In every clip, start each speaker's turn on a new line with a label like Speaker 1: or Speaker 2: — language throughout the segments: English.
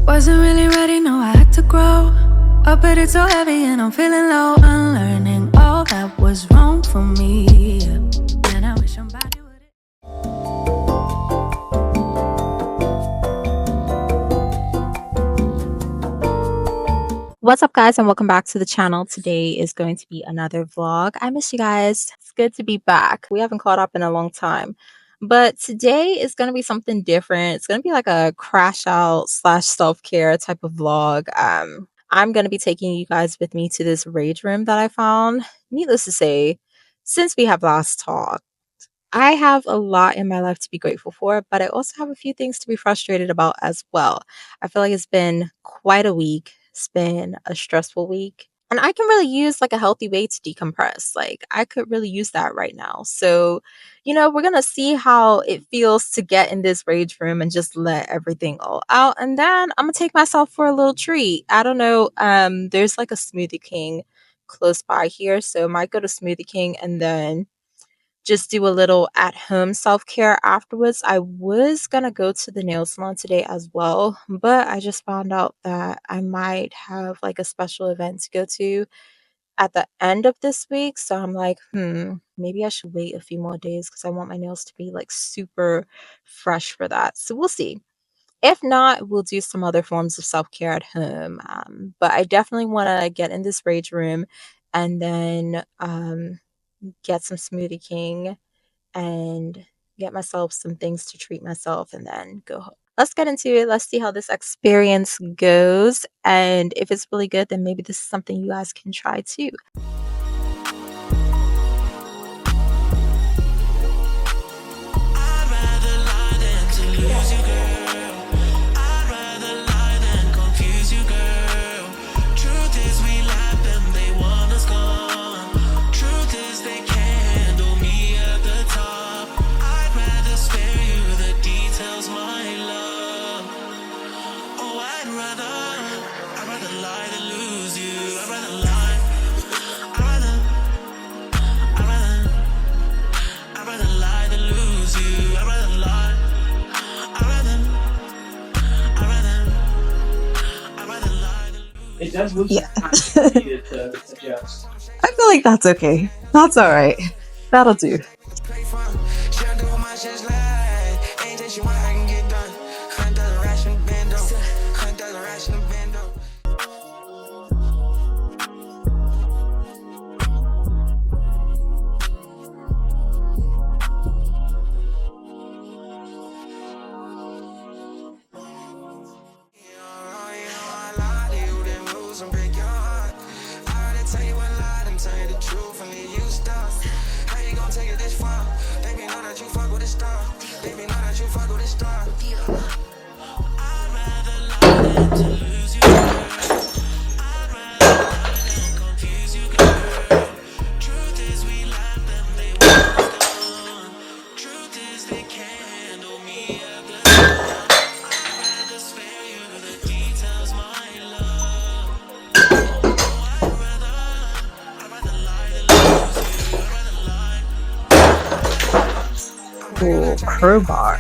Speaker 1: Wasn't really ready, no, I had to grow up, but it's so heavy and I'm feeling low. Unlearning all that was wrong for me, and I wish somebody would.
Speaker 2: What's up, guys, and welcome back to the channel. Today is going to be another vlog. I miss you guys. It's good to be back. We haven't caught up in a long time, but today is going to be something different. It's going to be like a crash out slash self-care type of vlog. I'm going to be taking you guys with me to this rage room that I found. Needless to say, since we have last talked, I have a lot in my life to be grateful for, but I also have a few things to be frustrated about as well. I feel like it's been quite a week. It's been a stressful week. And I can really use like a healthy way to decompress. Like I could really use that right now. So, we're going to see how it feels to get in this rage room and just let everything all out. And then I'm going to take myself for a little treat. I don't know. There's like a Smoothie King close by here. So I might go to Smoothie King and then just do a little at home self care afterwards. I was gonna go to the nail salon today as well, but I just found out that I might have like a special event to go to at the end of this week. So I'm like, maybe I should wait a few more days because I want my nails to be like super fresh for that. So we'll see. If not, we'll do some other forms of self care at home. But I definitely want to get in this rage room and then get some Smoothie King and get myself some things to treat myself and then go home. Let's get into it. Let's see how this experience goes. And if it's really good, then maybe this is something you guys can try too.
Speaker 3: It does lose
Speaker 2: Yeah.
Speaker 3: time needed to adjust.
Speaker 2: I feel like that's okay. That's all right. That'll do. Ooh, crowbar.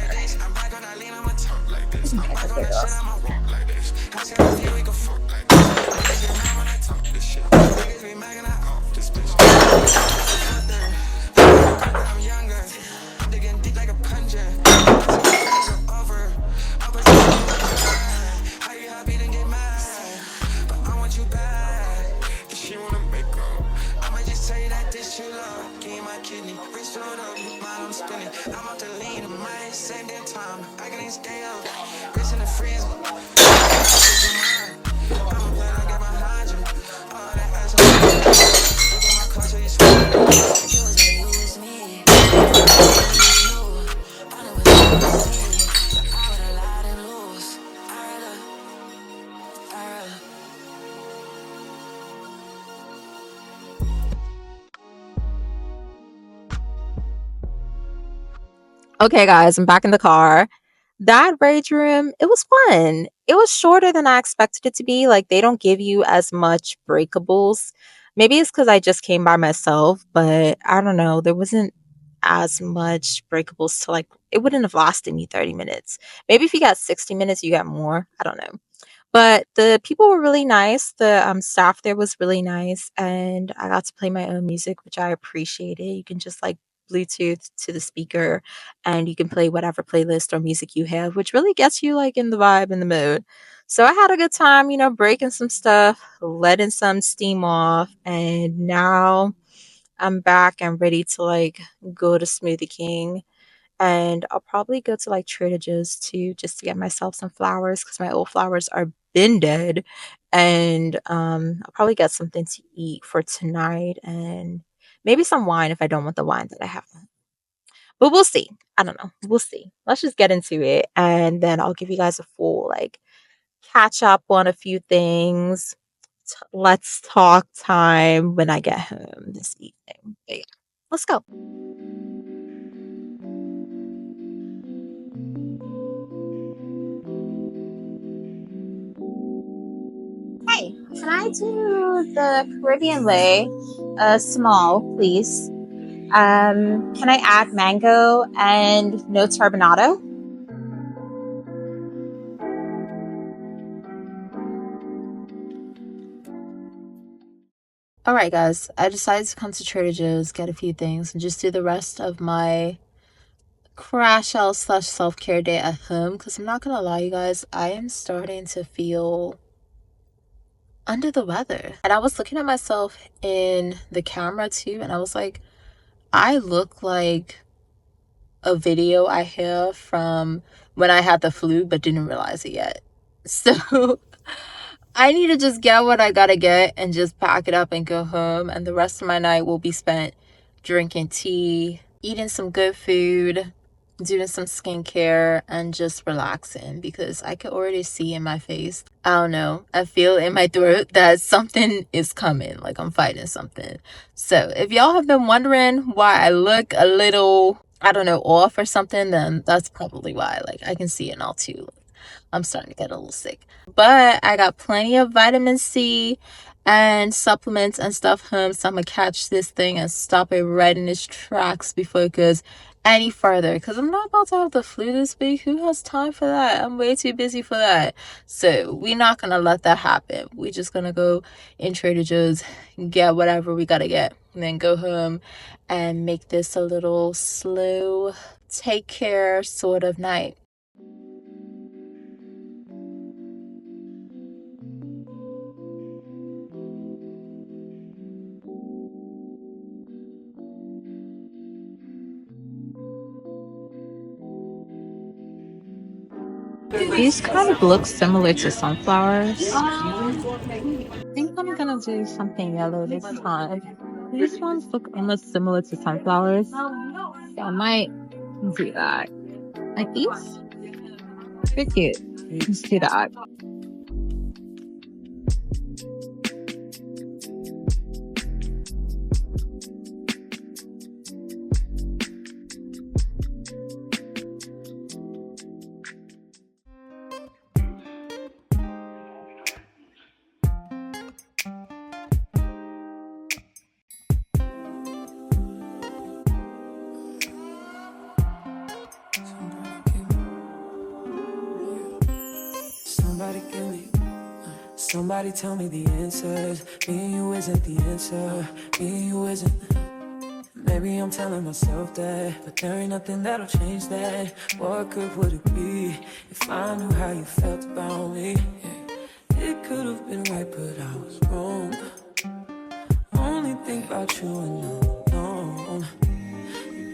Speaker 2: Okay, guys, I'm back in the car. That rage room, it was fun. It was shorter than I expected it to be. Like, they don't give you as much breakables. Maybe it's because I just came by myself, but I don't know. There wasn't as much breakables to like, it wouldn't have lasted me 30 minutes. Maybe if you got 60 minutes, you got more. I don't know. But the people were really nice. The staff there was really nice, and I got to play my own music, which I appreciated. You can just like Bluetooth to the speaker, and you can play whatever playlist or music you have, which really gets you like in the vibe and the mood. So I had a good time, breaking some stuff, letting some steam off, and now I'm back and ready to like go to Smoothie King, and I'll probably go to like Trader Joe's too, just to get myself some flowers because my old flowers are been dead. And I'll probably get something to eat for tonight and maybe some wine if I don't want the wine that I have. But we'll see. I don't know. We'll see. Let's just get into it, and then I'll give you guys a full like catch up on a few things. Let's talk time when I get home this evening. But yeah, let's go. Hey, can I do the Caribbean way? Small, please. Can I add mango and no turbinado? Alright, guys, I decided to come to Trader Joe's, get a few things, and just do the rest of my crash out / self-care day at home. Because I'm not gonna lie, you guys, I am starting to feel under the weather. And I was looking at myself in the camera too, and I was like, I look like a video I have from when I had the flu but didn't realize it yet. So I need to just get what I gotta get and just pack it up and go home. And the rest of my night will be spent drinking tea, eating some good food, doing some skincare, and just relaxing because I could already see in my face. I don't know. I feel in my throat that something is coming, like I'm fighting something. So if y'all have been wondering why I look a little, I don't know, off or something, then that's probably why. Like I can see it all too. I'm starting to get a little sick. But I got plenty of vitamin C and supplements and stuff home. So I'm going to catch this thing and stop it right in its tracks before it goes any further. Because I'm not about to have the flu this week. Who has time for that? I'm way too busy for that. So we're not going to let that happen. We're just going to go in Trader Joe's, get whatever we got to get, and then go home and make this a little slow, take care sort of night. These kind of look similar to sunflowers. I think I'm gonna do something yellow this time. These ones look almost similar to sunflowers. So I might do that. Like these? Pretty cute. Let's do that.
Speaker 1: Somebody tell me the answers. Me and you isn't the answer. Me and you isn't. Maybe I'm telling myself that, but there ain't nothing that'll change that. What good would it be if I knew how you felt about me? Yeah. It could have been right, but I was wrong. Only think about you and alone.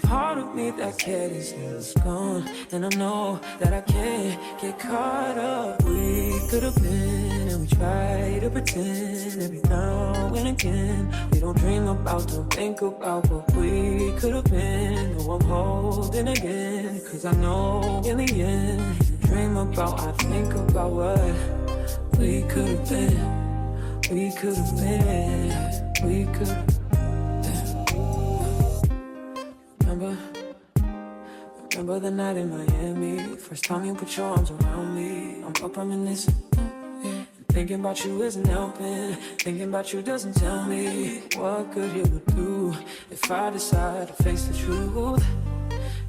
Speaker 1: Part of me that cared is gone, and I know that I can't get caught up. We could have been, and we try to pretend every now and again. We don't dream about, don't think about what we could have been. No, I'm holding again, cause I know in the end, I dream about, I think about what we could have been. We could have been, we could have. Remember the night in Miami, first time you put your arms around me. I'm up reminiscing, thinking about you isn't helping. Thinking about you doesn't tell me what good it would do if I decide to face the truth.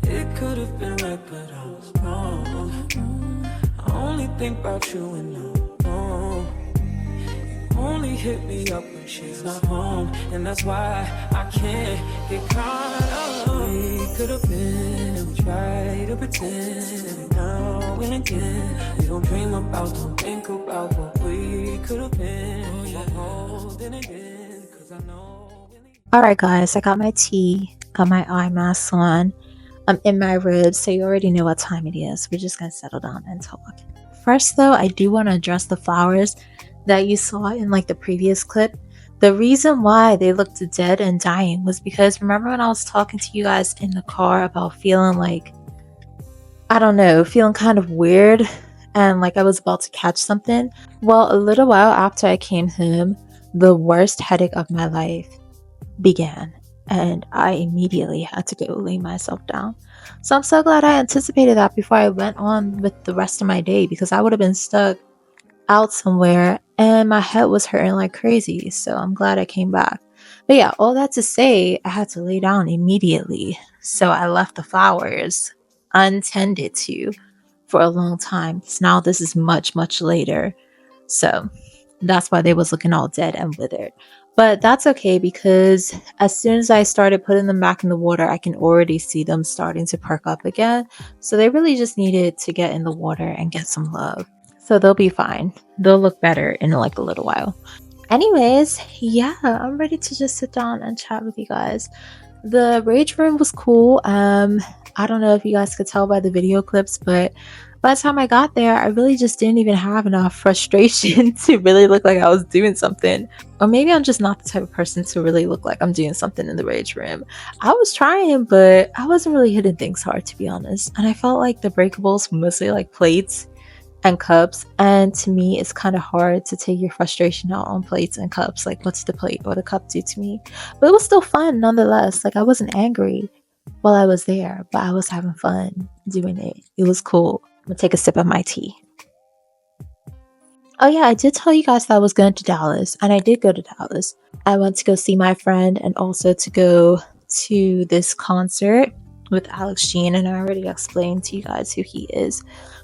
Speaker 1: It could have been right, but I was wrong. I only think about you and only hit me up when she's not home, and that's why I can't get caught up. We could have been, we try to pretend every now and again. We don't dream about, don't think about what we could have been. I'm holding it in, 'cause I know.
Speaker 2: Alright guys, I got my tea, got my eye mask on. I'm in my robe, so you already know what time it is. We're just gonna settle down and talk. First though, I do want to address the flowers that you saw in like the previous clip. The reason why they looked dead and dying was because remember when I was talking to you guys in the car about feeling like, I don't know, feeling kind of weird and like I was about to catch something? Well, a little while after I came home, the worst headache of my life began, and I immediately had to go lay myself down. So I'm so glad I anticipated that before I went on with the rest of my day, because I would have been stuck out somewhere and my head was hurting like crazy. So I'm glad I came back. But yeah, all that to say, I had to lay down immediately. So I left the flowers untended to for a long time. So now this is much later. So that's why they was looking all dead and withered. But that's okay, because as soon as I started putting them back in the water, I can already see them starting to perk up again. So they really just needed to get in the water and get some love. So they'll be fine. They'll look better in like a little while. Anyways, yeah, I'm ready to just sit down and chat with you guys. The rage room was cool. I don't know if you guys could tell by the video clips, but by the time I got there, I really just didn't even have enough frustration to really look like I was doing something. Or maybe I'm just not the type of person to really look like I'm doing something in the rage room. I was trying, but I wasn't really hitting things hard, to be honest. And I felt like the breakables were mostly like plates and cups. And to me, it's kind of hard to take your frustration out on plates and cups. Like, what's the plate or the cup do to me? But it was still fun nonetheless. Like, I wasn't angry while I was there, but I was having fun doing it. It was cool. I'm gonna take a sip of my tea. Oh yeah, I did tell you guys that I was going to Dallas, and I did go to Dallas. I went to go see my friend and also to go to this concert with Alex Jean, and I already explained to you guys who he is.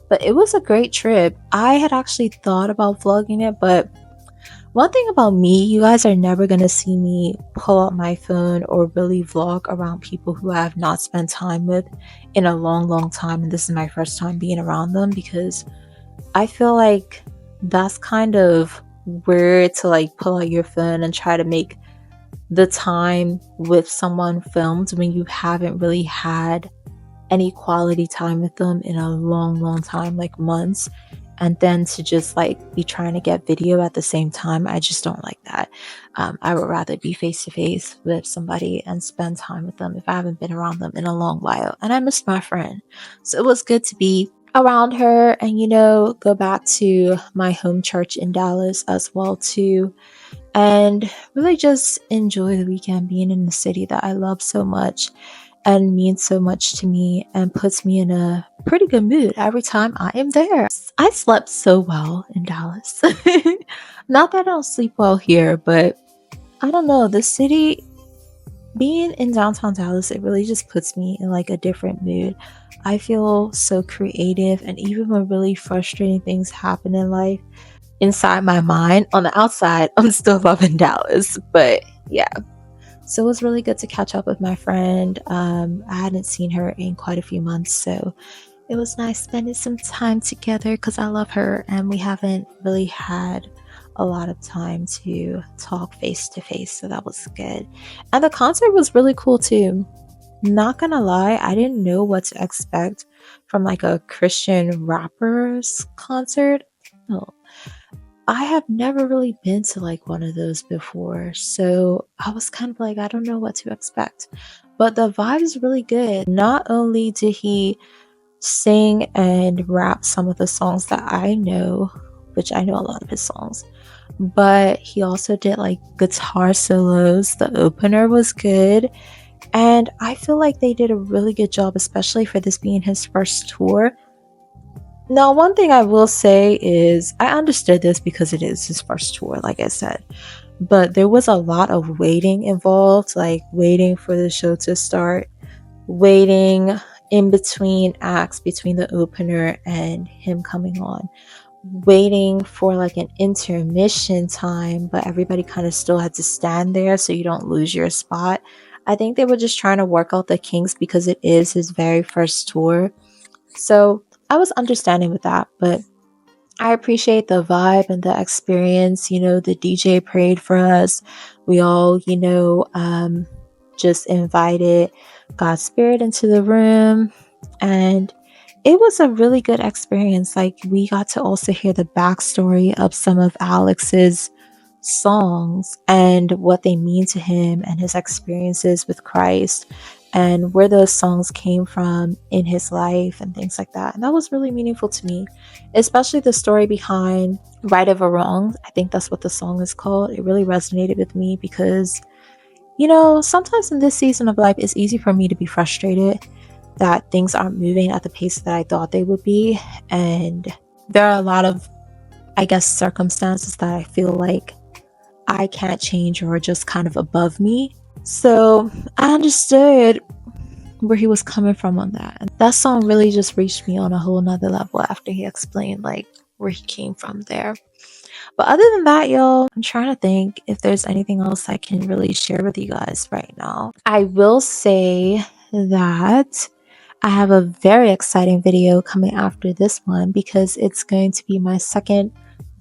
Speaker 2: But it was a great trip. I had actually thought about vlogging it, but one thing about me, you guys are never going to see me pull out my phone or really vlog around people who I have not spent time with in a long time, and this is my first time being around them, because I feel like that's kind of weird to like pull out your phone and try to make the time with someone filmed when you haven't really had any quality time with them in a long time, like months. And then to just like be trying to get video at the same time, I just don't like that. I would rather be face to face with somebody and spend time with them if I haven't been around them in a long while. And I missed my friend. So it was good to be around her and, you know, go back to my home church in Dallas as well too. And really just enjoy the weekend being in the city that I love so much and means so much to me and puts me in a pretty good mood every time I am there. I slept so well in Dallas. Not that I don't sleep well here, but I don't know, the city, being in downtown Dallas, it really just puts me in like a different mood. I feel so creative, and even when really frustrating things happen in life, inside my mind, on the outside, I'm still loving Dallas. But yeah. So it was really good to catch up with my friend. I hadn't seen her in quite a few months, so it was nice spending some time together because I love her and we haven't really had a lot of time to talk face to face, so that was good. And the concert was really cool too. Not gonna lie, I didn't know what to expect from like a Christian rapper's concert. Oh. I have never really been to like one of those before, so I was kind of like, I don't know what to expect. But the vibe is really good. Not only did he sing and rap some of the songs that I know, which I know a lot of his songs, but he also did like guitar solos. The opener was good, and I feel like they did a really good job, especially for this being his first tour. Now, one thing I will say is I understood this because it is his first tour, like I said, but there was a lot of waiting involved, like waiting for the show to start, waiting in between acts, between the opener and him coming on, waiting for like an intermission time, but everybody kind of still had to stand there so you don't lose your spot. I think they were just trying to work out the kinks because it is his very first tour. So I was understanding with that, but I appreciate the vibe and the experience. The DJ prayed for us. We all, just invited God's spirit into the room, and it was a really good experience. Like, we got to also hear the backstory of some of Alex's songs and what they mean to him and his experiences with Christ and where those songs came from in his life and things like that. And that was really meaningful to me, especially the story behind Right Over Wrong. I think that's what the song is called. It really resonated with me because, sometimes in this season of life, it's easy for me to be frustrated that things aren't moving at the pace that I thought they would be. And there are a lot of, I guess, circumstances that I feel like I can't change or are just kind of above me. So I understood where he was coming from on that. And that song really just reached me on a whole nother level after he explained like where he came from there. But other than that, y'all, I'm trying to think if there's anything else I can really share with you guys right now. I will say that I have a very exciting video coming after this one because it's going to be my second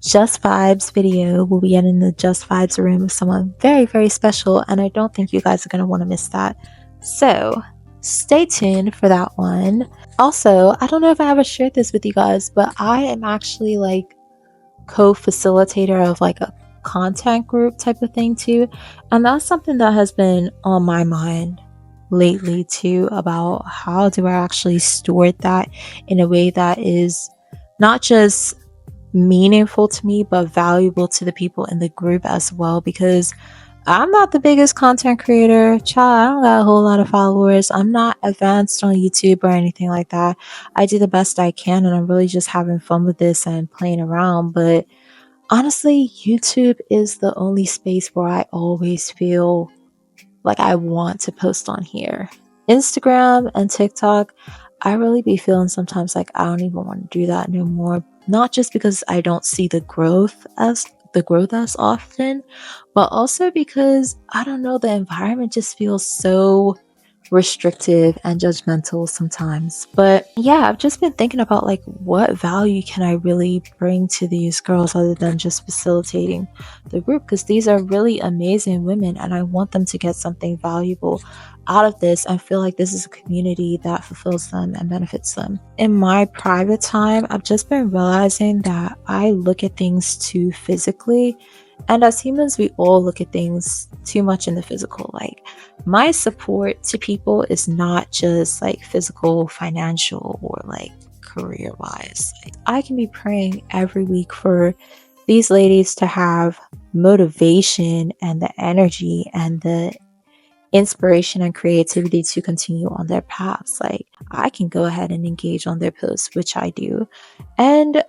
Speaker 2: Just Vibes video. We'll be getting the Just Vibes room with someone very, very special, and I don't think you guys are going to want to miss that. So stay tuned for that one. Also, I don't know if I ever shared this with you guys, but I am actually like co-facilitator of like a content group type of thing too, and that's something that has been on my mind lately too, about how do I actually steward that in a way that is not just meaningful to me but valuable to the people in the group as well, because I'm not the biggest content creator, child. I don't got a whole lot of followers. I'm not advanced on YouTube or anything like that. I do the best I can, and I'm really just having fun with this and playing around. But honestly, YouTube is the only space where I always feel like I want to post on here. Instagram and TikTok, I really be feeling sometimes like I don't even want to do that no more. Not just because I don't see the growth as often, but also because I don't know, the environment just feels so restrictive and judgmental sometimes. But yeah, I've just been thinking about like what value can I really bring to these girls other than just facilitating the group, because these are really amazing women and I want them to get something valuable out of this and feel like this is a community that fulfills them and benefits them. In my private time, I've just been realizing that I look at things too physically, and as humans we all look at things too much in the physical. Like, my support to people is not just like physical, financial, or like career wise. Like, I can be praying every week for these ladies to have motivation and the energy and the inspiration and creativity to continue on their paths. Like, I can go ahead and engage on their posts, which I do, and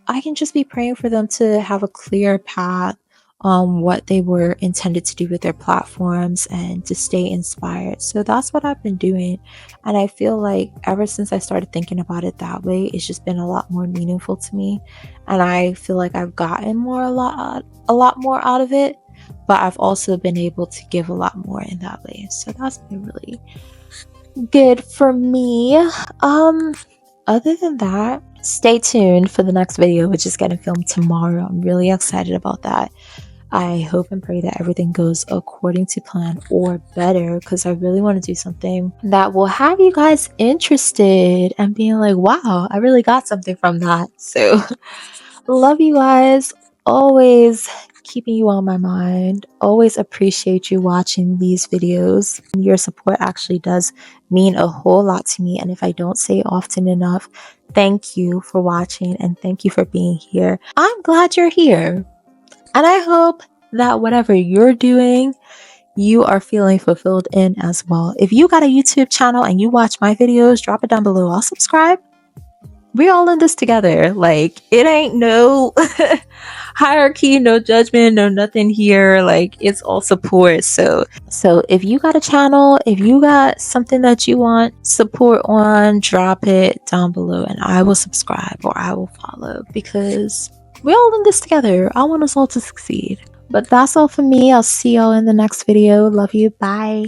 Speaker 2: I can just be praying for them to have a clear path on what they were intended to do with their platforms and to stay inspired. So that's what I've been doing, and I feel like ever since I started thinking about it that way, it's just been a lot more meaningful to me, and I feel like I've gotten a lot more out of it, but I've also been able to give a lot more in that way. So that's been really good for me. Other than that, stay tuned for the next video, which is getting filmed tomorrow. I'm really excited about that. I hope and pray that everything goes according to plan or better, because I really want to do something that will have you guys interested and being like, wow, I really got something from that. So love you guys. Always keeping you on my mind. Always appreciate you watching these videos. Your support actually does mean a whole lot to me, and if I don't say it often enough, thank you for watching and thank you for being here. I'm glad you're here, and I hope that whatever you're doing, you are feeling fulfilled in as well. If you got a YouTube channel and you watch my videos, drop it down below. I'll subscribe. We're all in this together. Like, it ain't no hierarchy, no judgment, no nothing here. Like, it's all support. So if you got a channel, if you got something that you want support on, drop it down below and I will subscribe or I will follow, because we're all in this together. I want us all to succeed. But that's all for me. I'll see y'all in the next video. Love you. Bye.